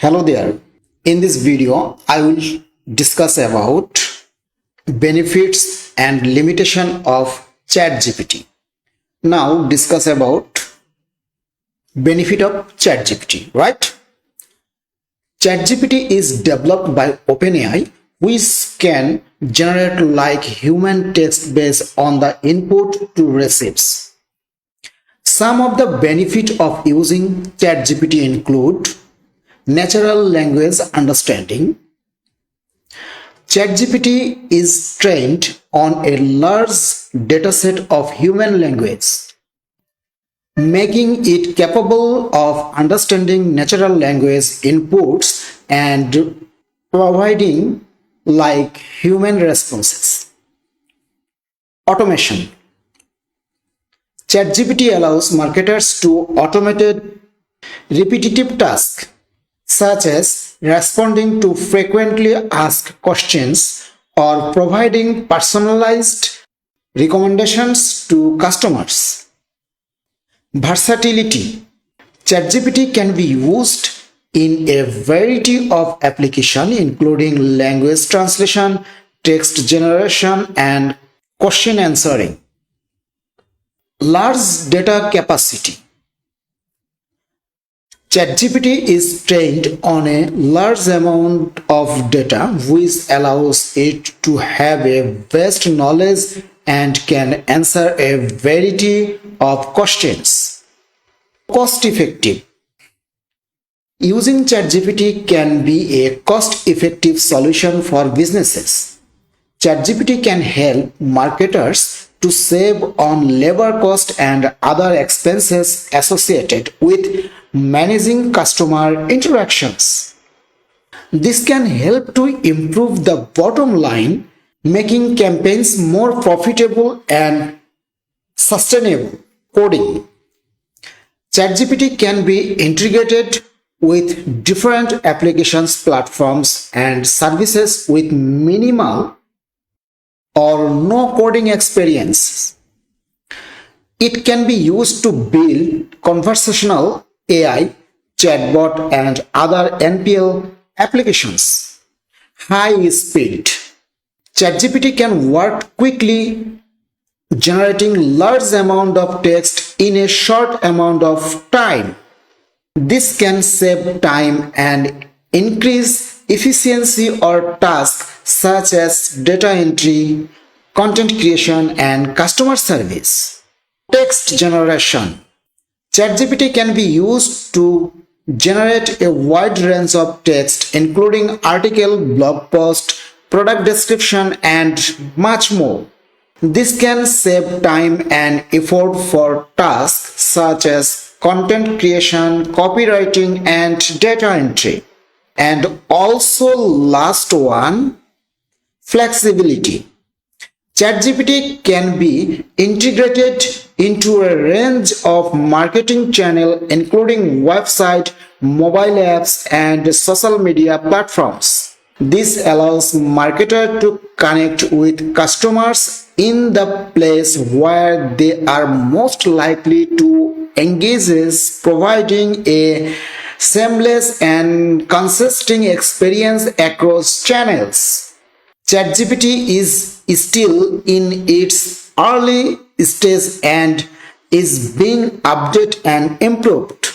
Hello there. In this video, I will discuss about benefits and limitation of ChatGPT. Now discuss about benefit of ChatGPT, right? ChatGPT is developed by OpenAI, which can generate like human text based on the input to receipts. Some of the benefits of using ChatGPT include natural language understanding. ChatGPT is trained on a large dataset of human language, making it capable of understanding natural language inputs and providing like human responses. Automation. ChatGPT allows marketers to automate repetitive tasks such as responding to frequently asked questions or providing personalized recommendations to customers. Versatility. ChatGPT can be used in a variety of applications including language translation, text generation, and question answering. Large data capacity. ChatGPT is trained on a large amount of data, which allows it to have a vast knowledge and can answer a variety of questions. Cost effective. Using ChatGPT can be a cost-effective solution for businesses. ChatGPT can help marketers to save on labor cost and other expenses associated with managing customer interactions. This can help to improve the bottom line, making campaigns more profitable and sustainable. Coding. ChatGPT can be integrated with different applications, platforms, and services with minimal or no coding experience. It can be used to build conversational AI, chatbot, and other NPL applications. High speed. ChatGPT can work quickly, generating large amount of text in a short amount of time. This can save time and increase efficiency or tasks such as data entry, content creation, and customer service. Text generation. ChatGPT can be used to generate a wide range of text, including article, blog post, product description, and much more. This can save time and effort for tasks such as content creation, copywriting, and data entry. And also last one, flexibility. ChatGPT can be integrated into a range of marketing channels including website, mobile apps, and social media platforms. This allows marketers to connect with customers in the place where they are most likely to engage, providing a seamless and consistent experience across channels. ChatGPT is still in its early stage and is being updated and improved.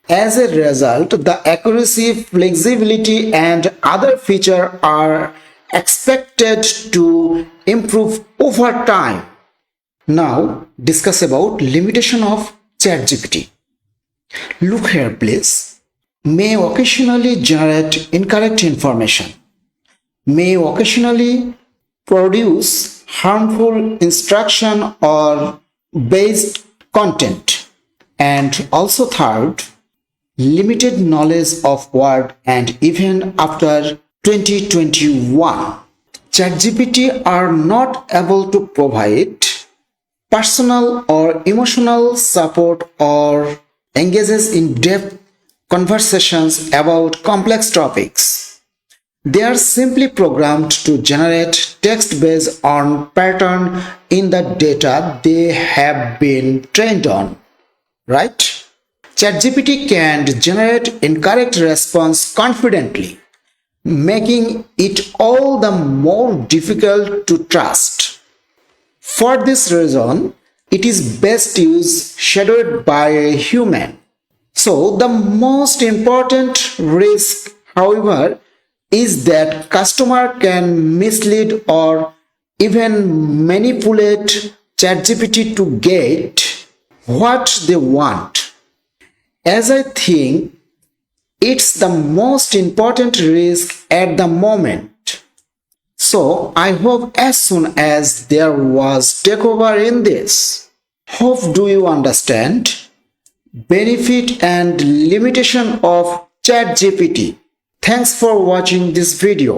As a result, the accuracy, flexibility, and other features are expected to improve over time. Now, discuss about limitation of ChatGPT. Look here, please. May occasionally generate incorrect information. May occasionally produce harmful instruction or based content. And also third, limited knowledge of word, and even after 2021, ChatGPT are not able to provide personal or emotional support or engages in depth conversations about complex topics. They are simply programmed to generate text based on pattern in the data they have been trained on, right? ChatGPT can generate incorrect response confidently, making it all the more difficult to trust. For this reason, it is best used shadowed by a human. So, the most important risk, however, is that customer can mislead or even manipulate ChatGPT to get what they want. As I think it's the most important risk at the moment. So I hope as soon as there was takeover in this. Hope do you understand? Benefit and limitation of ChatGPT. Thanks for watching this video.